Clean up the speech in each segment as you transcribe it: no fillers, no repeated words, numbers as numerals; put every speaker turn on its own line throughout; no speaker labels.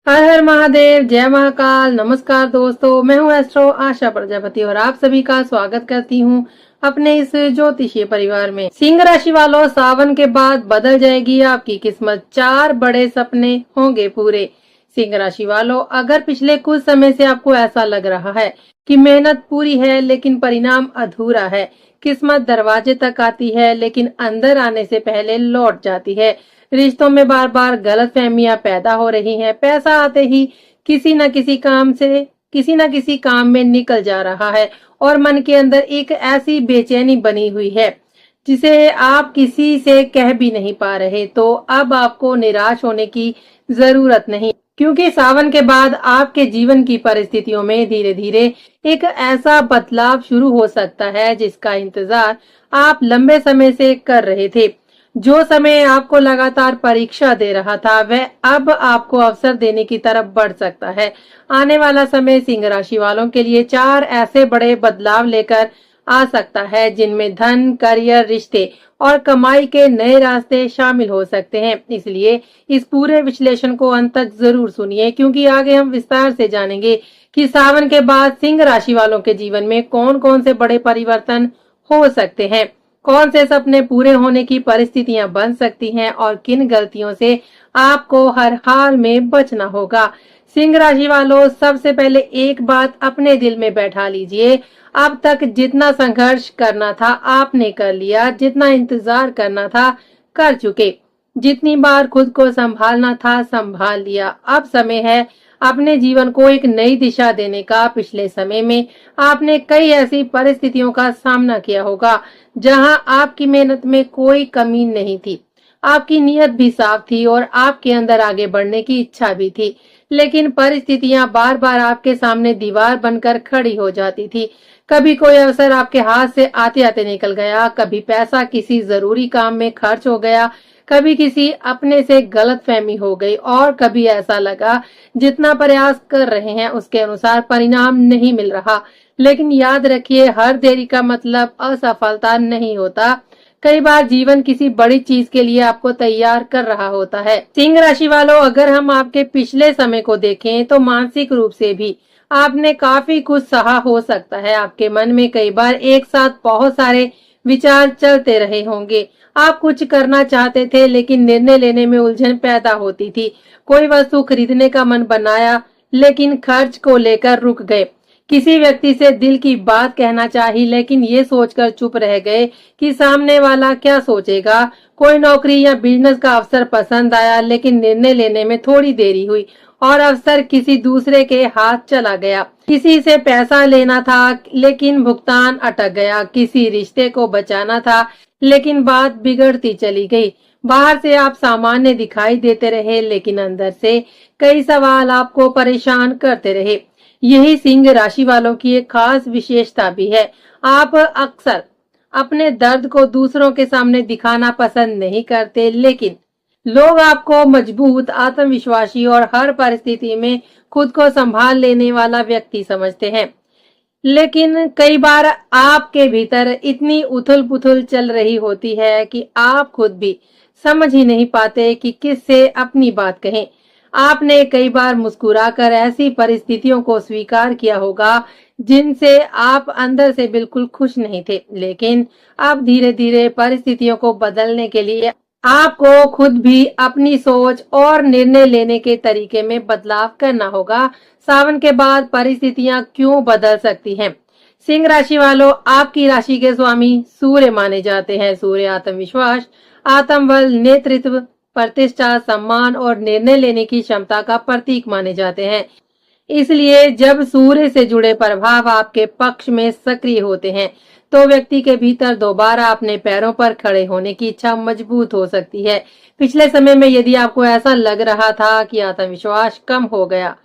हर हर महादेव, जय महाकाल। नमस्कार दोस्तों, मैं हूं एस्ट्रो आशा प्रजापति और आप सभी का स्वागत करती हूं अपने इस ज्योतिषीय परिवार में। सिंह राशि वालों, सावन के बाद बदल जाएगी आपकी किस्मत। 4 बड़े सपने होंगे पूरे। सिंह राशि वालों, अगर पिछले कुछ समय से आपको ऐसा लग रहा है कि मेहनत पूरी है लेकिन परिणाम अधूरा है, किस्मत दरवाजे तक आती है लेकिन अंदर आने से पहले लौट जाती है, रिश्तों में बार बार गलतफहमियां पैदा हो रही हैं, पैसा आते ही किसी न किसी काम में निकल जा रहा है और मन के अंदर एक ऐसी बेचैनी बनी हुई है जिसे आप किसी से कह भी नहीं पा रहे, तो अब आपको निराश होने की जरूरत नहीं, क्योंकि सावन के बाद आपके जीवन की परिस्थितियों में धीरे धीरे एक ऐसा बदलाव शुरू हो सकता है जिसका इंतजार आप लंबे समय से कर रहे थे। जो समय आपको लगातार परीक्षा दे रहा था, वह अब आपको अवसर देने की तरफ बढ़ सकता है। आने वाला समय सिंह राशि वालों के लिए 4 ऐसे बड़े बदलाव लेकर आ सकता है जिनमें धन, करियर, रिश्ते और कमाई के नए रास्ते शामिल हो सकते हैं। इसलिए इस पूरे विश्लेषण को अंत तक जरूर सुनिए, क्योंकि आगे हम विस्तार से जानेंगे कि सावन के बाद सिंह राशि वालों के जीवन में कौन कौन से बड़े परिवर्तन हो सकते हैं, कौन से सपने पूरे होने की परिस्थितियां बन सकती हैं और किन गलतियों से आपको हर हाल में बचना होगा। सिंह राशि वालों, सबसे पहले एक बात अपने दिल में बैठा लीजिए। अब तक जितना संघर्ष करना था आपने कर लिया, जितना इंतजार करना था कर चुके, जितनी बार खुद को संभालना था संभाल लिया। अब समय है अपने जीवन को एक नई दिशा देने का। पिछले समय में आपने कई ऐसी परिस्थितियों का सामना किया होगा जहां आपकी मेहनत में कोई कमी नहीं थी, आपकी नीयत भी साफ थी और आपके अंदर आगे बढ़ने की इच्छा भी थी, लेकिन परिस्थितियां बार बार आपके सामने दीवार बनकर खड़ी हो जाती थी। कभी कोई अवसर आपके हाथ से आते आते निकल गया, कभी पैसा किसी जरूरी काम में खर्च हो गया, कभी किसी अपने से गलतफहमी हो गई और कभी ऐसा लगा जितना प्रयास कर रहे हैं उसके अनुसार परिणाम नहीं मिल रहा। लेकिन याद रखिए, हर देरी का मतलब असफलता नहीं होता। कई बार जीवन किसी बड़ी चीज के लिए आपको तैयार कर रहा होता है। सिंह राशि वालों, अगर हम आपके पिछले समय को देखें तो मानसिक रूप से भी आपने काफी कुछ सहा हो सकता है। आपके मन में कई बार एक साथ बहुत सारे विचार चलते रहे होंगे। आप कुछ करना चाहते थे लेकिन निर्णय लेने में उलझन पैदा होती थी। कोई वस्तु खरीदने का मन बनाया लेकिन खर्च को लेकर रुक गए। किसी व्यक्ति से दिल की बात कहना चाहिए लेकिन ये सोचकर चुप रह गए कि सामने वाला क्या सोचेगा। कोई नौकरी या बिजनेस का अवसर पसंद आया लेकिन निर्णय लेने में थोड़ी देरी हुई और अवसर किसी दूसरे के हाथ चला गया। किसी से पैसा लेना था लेकिन भुगतान अटक गया। किसी रिश्ते को बचाना था लेकिन बात बिगड़ती चली गई। बाहर से आप सामान्य दिखाई देते रहे लेकिन अंदर से कई सवाल आपको परेशान करते रहे। यही सिंह राशि वालों की एक खास विशेषता भी है। आप अक्सर अपने दर्द को दूसरों के सामने दिखाना पसंद नहीं करते, लेकिन लोग आपको मजबूत, आत्मविश्वासी और हर परिस्थिति में खुद को संभाल लेने वाला व्यक्ति समझते हैं। लेकिन कई बार आपके भीतर इतनी उथल पुथल चल रही होती है कि आप खुद भी समझ ही नहीं पाते कि किससे अपनी बात कहें। आपने कई बार मुस्कुराकर ऐसी परिस्थितियों को स्वीकार किया होगा जिनसे आप अंदर से बिल्कुल खुश नहीं थे, लेकिन अब धीरे धीरे परिस्थितियों को बदलने के लिए आपको खुद भी अपनी सोच और निर्णय लेने के तरीके में बदलाव करना होगा। सावन के बाद परिस्थितियां क्यों बदल सकती हैं? सिंह राशि वालों, आपकी राशि के स्वामी सूर्य माने जाते हैं। सूर्य आत्मविश्वास, आत्मबल, नेतृत्व, प्रतिष्ठा, सम्मान और निर्णय लेने की क्षमता का प्रतीक माने जाते हैं। इसलिए जब सूर्य से जुड़े प्रभाव आपके पक्ष में सक्रिय होते हैं तो व्यक्ति के भीतर दोबारा अपने पैरों पर खड़े होने की इच्छा मजबूत हो सकती है। पिछले समय में यदि आपको ऐसा लग रहा था कि आत्मविश्वास कम हो गया,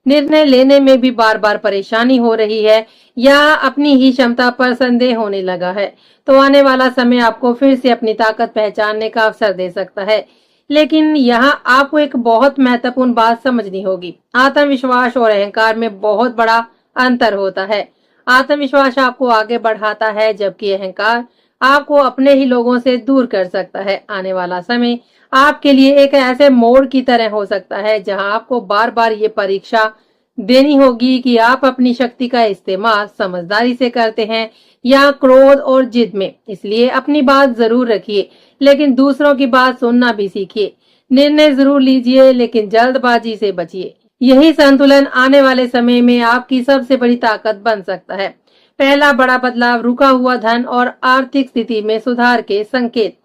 निर्णय लेने में भी बार बार परेशानी हो रही है या अपनी ही क्षमता पर संदेह होने लगा है, तो आने वाला समय आपको फिर से अपनी ताकत पहचानने का अवसर दे सकता है। लेकिन यहाँ आपको एक बहुत महत्वपूर्ण बात समझनी होगी। आत्मविश्वास और अहंकार में बहुत बड़ा अंतर होता है। आत्मविश्वास आपको आगे बढ़ाता है, जबकि अहंकार आपको अपने ही लोगों से दूर कर सकता है। आने वाला समय आपके लिए एक ऐसे मोड़ की तरह हो सकता है जहां आपको बार बार ये परीक्षा देनी होगी कि आप अपनी शक्ति का इस्तेमाल समझदारी से करते हैं या क्रोध और जिद में। इसलिए अपनी बात जरूर रखिए, लेकिन दूसरों की बात सुनना भी सीखिए। निर्णय जरूर लीजिए, लेकिन जल्दबाजी से बचिए। यही संतुलन आने वाले समय में आपकी सबसे बड़ी ताकत बन सकता है। पहला बड़ा बदलाव, रुका हुआ धन और आर्थिक स्थिति में सुधार के संकेत।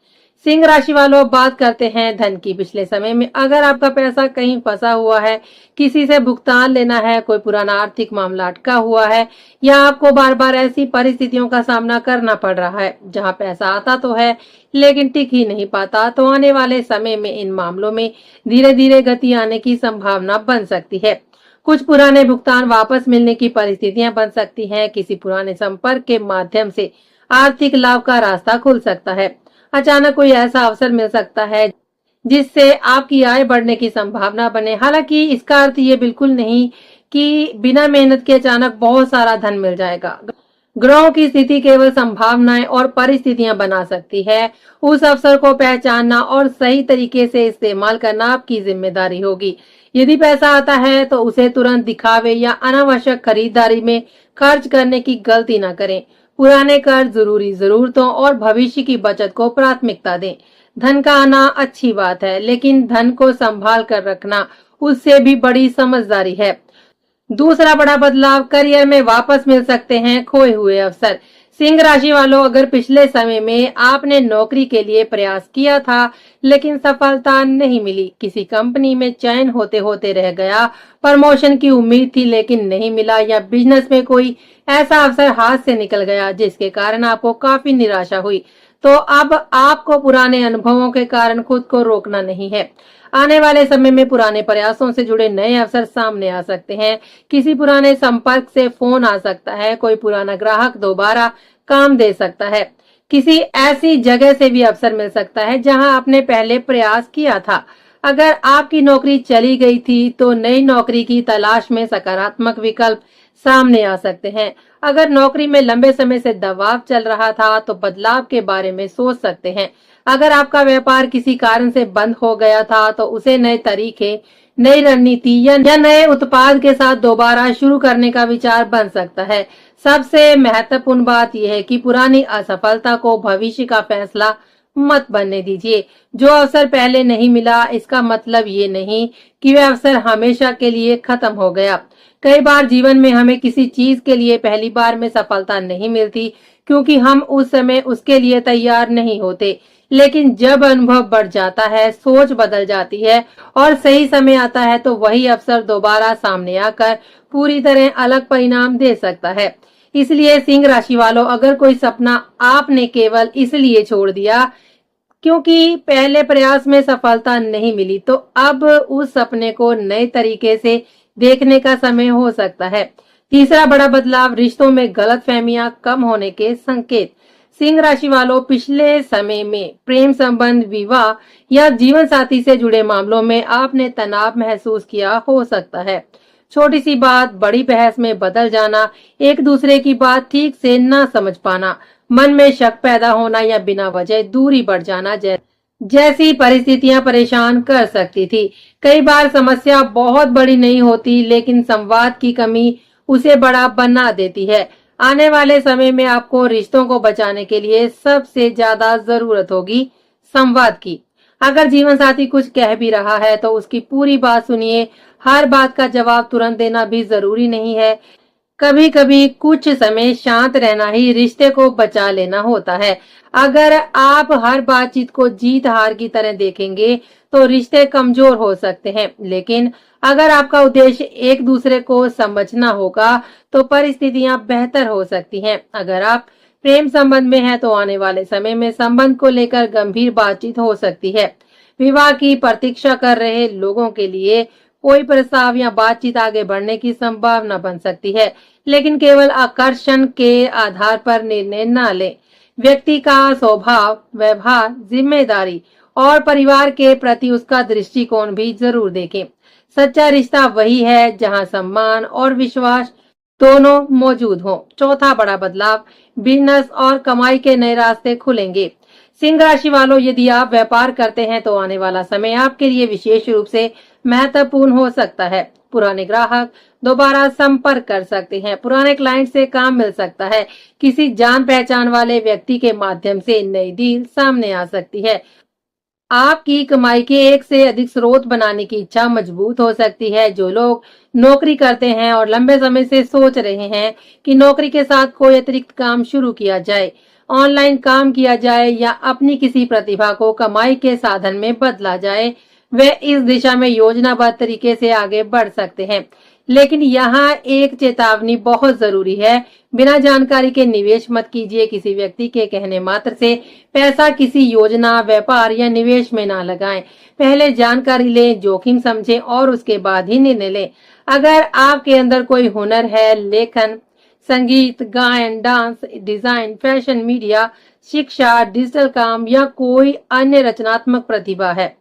सिंह राशि वालों, बात करते हैं धन की। पिछले समय में अगर आपका पैसा कहीं फंसा हुआ है, किसी से भुगतान लेना है, कोई पुराना आर्थिक मामला अटका हुआ है, या आपको बार बार ऐसी परिस्थितियों का सामना करना पड़ रहा है जहां पैसा आता तो है लेकिन टिक ही नहीं पाता, तो आने वाले समय में इन मामलों में धीरे धीरे गति आने की संभावना बन सकती है। कुछ पुराने भुगतान वापस मिलने की परिस्थितियां बन सकती हैं। किसी पुराने संपर्क के माध्यम से आर्थिक लाभ का रास्ता खुल सकता है। अचानक कोई ऐसा अवसर मिल सकता है जिससे आपकी आय बढ़ने की संभावना बने। हालांकि इसका अर्थ ये बिल्कुल नहीं कि बिना मेहनत के अचानक बहुत सारा धन मिल जाएगा। ग्रहों की स्थिति केवल संभावनाएं और परिस्थितियां बना सकती है। उस अवसर को पहचानना और सही तरीके से इस्तेमाल करना आपकी जिम्मेदारी होगी। यदि पैसा आता है तो उसे तुरंत दिखावे या अनावश्यक खरीदारी में खर्च करने की गलती न करें। पुराने कर्ज, जरूरी जरूरतों और भविष्य की बचत को प्राथमिकता दें। धन का आना अच्छी बात है, लेकिन धन को संभाल कर रखना उससे भी बड़ी समझदारी है। दूसरा बड़ा बदलाव, करियर में वापस मिल सकते हैं खोए हुए अवसर। सिंह राशि वालों, अगर पिछले समय में आपने नौकरी के लिए प्रयास किया था लेकिन सफलता नहीं मिली, किसी कंपनी में चयन होते होते रह गया, प्रमोशन की उम्मीद थी लेकिन नहीं मिला, या बिजनेस में कोई ऐसा अवसर हाथ से निकल गया जिसके कारण आपको काफी निराशा हुई, तो अब आपको पुराने अनुभवों के कारण खुद को रोकना नहीं है। आने वाले समय में पुराने प्रयासों से जुड़े नए अवसर सामने आ सकते हैं। किसी पुराने संपर्क से फोन आ सकता है, कोई पुराना ग्राहक दोबारा काम दे सकता है, किसी ऐसी जगह से भी अवसर मिल सकता है जहां आपने पहले प्रयास किया था। अगर आपकी नौकरी चली गई थी तो नई नौकरी की तलाश में सकारात्मक विकल्प सामने आ सकते हैं। अगर नौकरी में लंबे समय से दबाव चल रहा था तो बदलाव के बारे में सोच सकते हैं। अगर आपका व्यापार किसी कारण से बंद हो गया था तो उसे नए तरीके, नई रणनीति या नए उत्पाद के साथ दोबारा शुरू करने का विचार बन सकता है। सबसे महत्वपूर्ण बात यह है कि पुरानी असफलता को भविष्य का फैसला मत बनने दीजिए। जो अवसर पहले नहीं मिला, इसका मतलब ये नहीं कि वह अवसर हमेशा के लिए खत्म हो गया। कई बार जीवन में हमें किसी चीज के लिए पहली बार में सफलता नहीं मिलती क्योंकि हम उस समय उसके लिए तैयार नहीं होते, लेकिन जब अनुभव बढ़ जाता है, सोच बदल जाती है और सही समय आता है तो वही अवसर दोबारा सामने आकर पूरी तरह अलग परिणाम दे सकता है। इसलिए सिंह राशि वालों, अगर कोई सपना आपने केवल इसलिए छोड़ दिया क्योंकि पहले प्रयास में सफलता नहीं मिली, तो अब उस सपने को नए तरीके से देखने का समय हो सकता है। तीसरा बड़ा बदलाव, रिश्तों में गलतफहमियां कम होने के संकेत। सिंह राशि वालों, पिछले समय में प्रेम संबंध, विवाह या जीवन साथी से जुड़े मामलों में आपने तनाव महसूस किया हो सकता है। छोटी सी बात बड़ी बहस में बदल जाना, एक दूसरे की बात ठीक से न समझ पाना, मन में शक पैदा होना या बिना वजह दूरी बढ़ जाना जैसी परिस्थितियां परेशान कर सकती थी। कई बार समस्या बहुत बड़ी नहीं होती, लेकिन संवाद की कमी उसे बड़ा बना देती है। आने वाले समय में आपको रिश्तों को बचाने के लिए सबसे ज्यादा जरूरत होगी संवाद की। अगर जीवन साथी कुछ कह भी रहा है तो उसकी पूरी बात सुनिए। हर बात का जवाब तुरंत देना भी जरूरी नहीं है। कभी कभी कुछ समय शांत रहना ही रिश्ते को बचा लेना होता है। अगर आप हर बातचीत को जीत हार की तरह देखेंगे तो रिश्ते कमजोर हो सकते हैं, लेकिन अगर आपका उद्देश्य एक दूसरे को समझना होगा तो परिस्थितियां बेहतर हो सकती हैं। अगर आप प्रेम संबंध में हैं तो आने वाले समय में संबंध को लेकर गंभीर बातचीत हो सकती है। विवाह की प्रतीक्षा कर रहे लोगों के लिए कोई प्रस्ताव या बातचीत आगे बढ़ने की संभावना बन सकती है, लेकिन केवल आकर्षण के आधार पर निर्णय न लें। व्यक्ति का स्वभाव, व्यवहार, जिम्मेदारी और परिवार के प्रति उसका दृष्टिकोण भी जरूर देखें। सच्चा रिश्ता वही है जहां सम्मान और विश्वास दोनों मौजूद हों। चौथा बड़ा बदलाव, बिजनेस और कमाई के नए रास्ते खुलेंगे। सिंह राशि वालों, यदि आप व्यापार करते हैं तो आने वाला समय आपके लिए विशेष रूप से महत्वपूर्ण हो सकता है। पुराने ग्राहक दोबारा संपर्क कर सकते हैं। पुराने क्लाइंट से काम मिल सकता है। किसी जान पहचान वाले व्यक्ति के माध्यम से नई डील सामने आ सकती है। आपकी कमाई के एक से अधिक स्रोत बनाने की इच्छा मजबूत हो सकती है। जो लोग नौकरी करते हैं और लंबे समय से सोच रहे हैं कि नौकरी के साथ कोई अतिरिक्त काम शुरू किया जाए, ऑनलाइन काम किया जाए या अपनी किसी प्रतिभा को कमाई के साधन में बदला जाए, वे इस दिशा में योजनाबद्ध तरीके से आगे बढ़ सकते हैं। लेकिन यहाँ एक चेतावनी बहुत जरूरी है। बिना जानकारी के निवेश मत कीजिए। किसी व्यक्ति के कहने मात्र से पैसा किसी योजना, व्यापार या निवेश में ना लगाएं। पहले जानकारी लें, जोखिम समझें और उसके बाद ही निर्णय लें। अगर आपके अंदर कोई हुनर है, लेखन, संगीत, गायन, डांस, डिजाइन, फैशन, मीडिया, शिक्षा, डिजिटल काम या कोई अन्य रचनात्मक प्रतिभा है,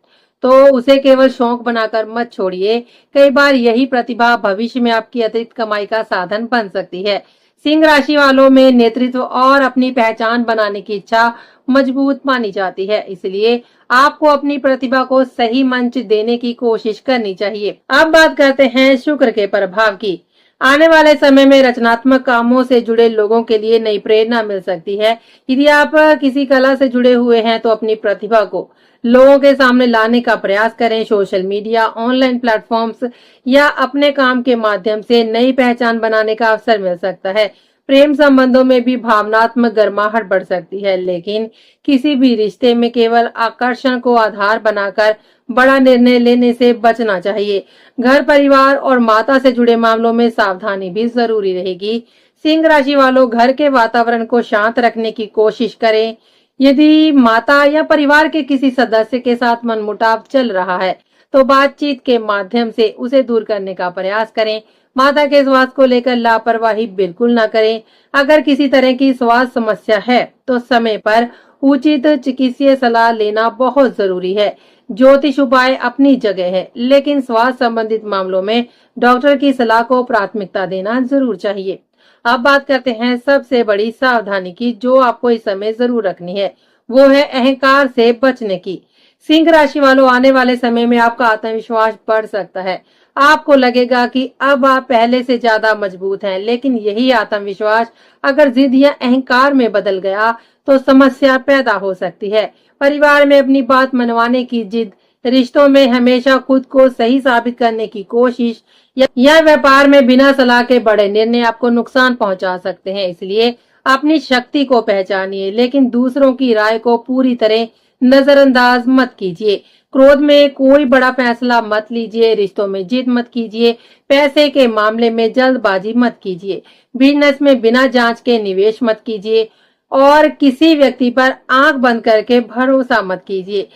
तो उसे केवल शौक बनाकर मत छोड़िए। कई बार यही प्रतिभा भविष्य में आपकी अतिरिक्त कमाई का साधन बन सकती है। सिंह राशि वालों में नेतृत्व और अपनी पहचान बनाने की इच्छा मजबूत मानी जाती है, इसलिए आपको अपनी प्रतिभा को सही मंच देने की कोशिश करनी चाहिए। अब बात करते हैं शुक्र के प्रभाव की। आने वाले समय में रचनात्मक कामों से जुड़े लोगों के लिए नई प्रेरणा मिल सकती है। यदि आप किसी कला से जुड़े हुए हैं तो अपनी प्रतिभा को लोगों के सामने लाने का प्रयास करें। सोशल मीडिया, ऑनलाइन प्लेटफॉर्म्स या अपने काम के माध्यम से नई पहचान बनाने का अवसर मिल सकता है। प्रेम संबंधों में भी भावनात्मक गर्माहट बढ़ सकती है, लेकिन किसी भी रिश्ते में केवल आकर्षण को आधार बनाकर बड़ा निर्णय लेने से बचना चाहिए। घर परिवार और माता से जुड़े मामलों में सावधानी भी जरूरी रहेगी। सिंह राशि वालों, घर के वातावरण को शांत रखने की कोशिश करें। यदि माता या परिवार के किसी सदस्य के साथ मनमुटाव चल रहा है तो बातचीत के माध्यम से उसे दूर करने का प्रयास करें। माता के स्वास्थ्य को लेकर लापरवाही बिल्कुल न करें। अगर किसी तरह की स्वास्थ्य समस्या है तो समय पर उचित चिकित्सीय सलाह लेना बहुत जरूरी है। ज्योतिष उपाय अपनी जगह है, लेकिन स्वास्थ्य संबंधित मामलों में डॉक्टर की सलाह को प्राथमिकता देना जरूर चाहिए। अब बात करते हैं सबसे बड़ी सावधानी की, जो आपको इस समय जरूर रखनी है। वो है अहंकार से बचने की। सिंह राशि वालों, आने वाले समय में आपका आत्मविश्वास बढ़ सकता है। आपको लगेगा कि अब आप पहले से ज्यादा मजबूत हैं, लेकिन यही आत्मविश्वास अगर जिद या अहंकार में बदल गया तो समस्या पैदा हो सकती है। परिवार में अपनी बात मनवाने की जिद, रिश्तों में हमेशा खुद को सही साबित करने की कोशिश या व्यापार में बिना सलाह के बड़े निर्णय आपको नुकसान पहुंचा सकते हैं। इसलिए अपनी शक्ति को पहचानिए, लेकिन दूसरों की राय को पूरी तरह नजरअंदाज मत कीजिए। क्रोध में कोई बड़ा फैसला मत लीजिए। रिश्तों में जिद मत कीजिए। पैसे के मामले में जल्दबाजी मत कीजिए। बिजनेस में बिना जांच के निवेश मत कीजिए और किसी व्यक्ति पर आंख बंद करके भरोसा मत कीजिए,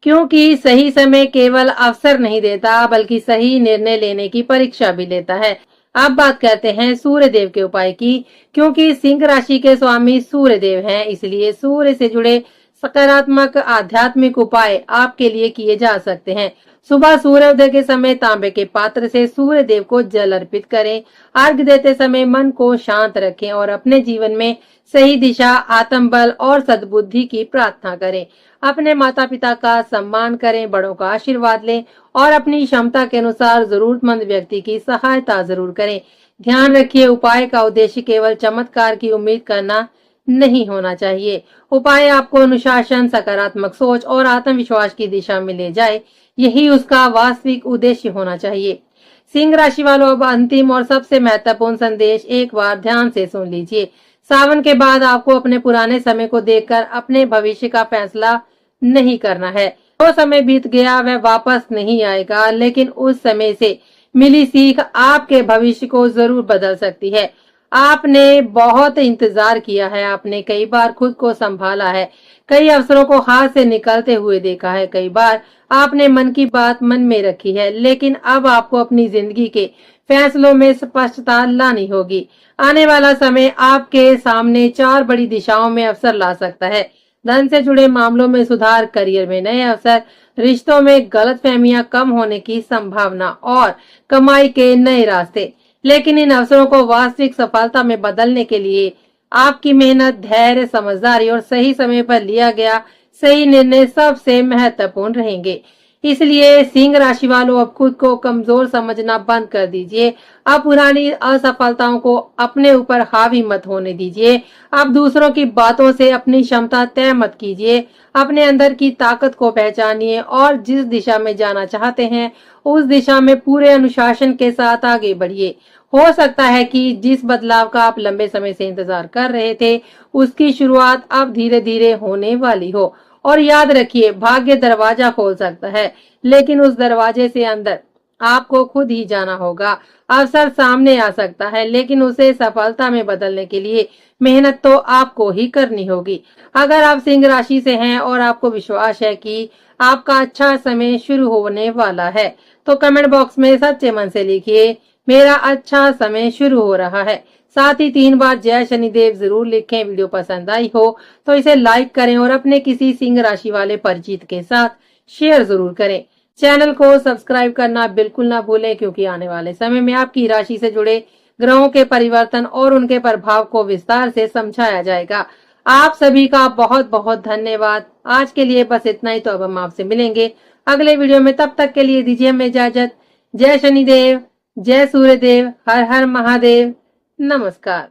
क्योंकि सही समय केवल अवसर नहीं देता बल्कि सही निर्णय लेने की परीक्षा भी लेता है। अब बात करते हैं सूर्य देव के उपाय की। क्योंकि सिंह राशि के स्वामी सूर्य देव हैं, इसलिए सूर्य से जुड़े सकारात्मक आध्यात्मिक उपाय आपके लिए किए जा सकते हैं। सुबह सूर्योदय के समय तांबे के पात्र से सूर्य देव को जल अर्पित करें। अर्घ देते समय मन को शांत रखें और अपने जीवन में सही दिशा, आत्मबल और सद्बुद्धि की प्रार्थना करें। अपने माता पिता का सम्मान करें, बड़ों का आशीर्वाद लें और अपनी क्षमता के अनुसार जरूरतमंद व्यक्ति की सहायता जरूर करें। ध्यान रखिए, उपाय का उद्देश्य केवल चमत्कार की उम्मीद करना नहीं होना चाहिए। उपाय आपको अनुशासन, सकारात्मक सोच और आत्मविश्वास की दिशा में ले जाए, यही उसका वास्तविक उद्देश्य होना चाहिए। सिंह राशि वालों, अब अंतिम और सबसे महत्वपूर्ण संदेश एक बार ध्यान से सुन लीजिए। सावन के बाद आपको अपने पुराने समय को देखकर अपने भविष्य का फैसला नहीं करना है। जो समय बीत गया वह वापस नहीं आएगा, लेकिन उस समय से मिली सीख आपके भविष्य को जरूर बदल सकती है। आपने बहुत इंतजार किया है, आपने कई बार खुद को संभाला है, कई अवसरों को हाथ से निकलते हुए देखा है, कई बार आपने मन की बात मन में रखी है, लेकिन अब आपको अपनी जिंदगी के फैसलों में स्पष्टता लानी होगी। आने वाला समय आपके सामने 4 बड़ी दिशाओं में अवसर ला सकता है। धन से जुड़े मामलों में सुधार, करियर में नए अवसर, रिश्तों में गलतफहमियां कम होने की संभावना और कमाई के नए रास्ते। लेकिन इन अवसरों को वास्तविक सफलता में बदलने के लिए आपकी मेहनत, धैर्य, समझदारी और सही समय पर लिया गया सही निर्णय सबसे महत्वपूर्ण रहेंगे। इसलिए सिंह राशि वालों, अब खुद को कमजोर समझना बंद कर दीजिए। अब पुरानी असफलताओं को अपने ऊपर हावी मत होने दीजिए। अब दूसरों की बातों से अपनी क्षमता तय मत कीजिए। अपने अंदर की ताकत को पहचानिए और जिस दिशा में जाना चाहते हैं उस दिशा में पूरे अनुशासन के साथ आगे बढ़िए। हो सकता है कि जिस बदलाव का आप लंबे समय से इंतजार कर रहे थे उसकी शुरुआत अब धीरे धीरे होने वाली हो। और याद रखिए, भाग्य दरवाजा खोल सकता है लेकिन उस दरवाजे से अंदर आपको खुद ही जाना होगा। अवसर सामने आ सकता है लेकिन उसे सफलता में बदलने के लिए मेहनत तो आपको ही करनी होगी। अगर आप सिंह राशि से हैं और आपको विश्वास है कि आपका अच्छा समय शुरू होने वाला है तो कमेंट बॉक्स में सच्चे मन से लिखिए, मेरा अच्छा समय शुरू हो रहा है। साथ ही 3 बार जय शनिदेव जरूर लिखें। वीडियो पसंद आई हो तो इसे लाइक करें और अपने किसी सिंह राशि वाले परिचित के साथ शेयर जरूर करें। चैनल को सब्सक्राइब करना बिल्कुल ना भूलें क्योंकि आने वाले समय में आपकी राशि से जुड़े ग्रहों के परिवर्तन और उनके प्रभाव को विस्तार से समझाया जाएगा। आप सभी का बहुत बहुत धन्यवाद। आज के लिए बस इतना ही। तो अब हम आपसे मिलेंगे अगले वीडियो में। तब तक के लिए दीजिए हमें इजाजत। जय शनिदेव, जय सूर्यदेव, हर हर महादेव, नमस्कार।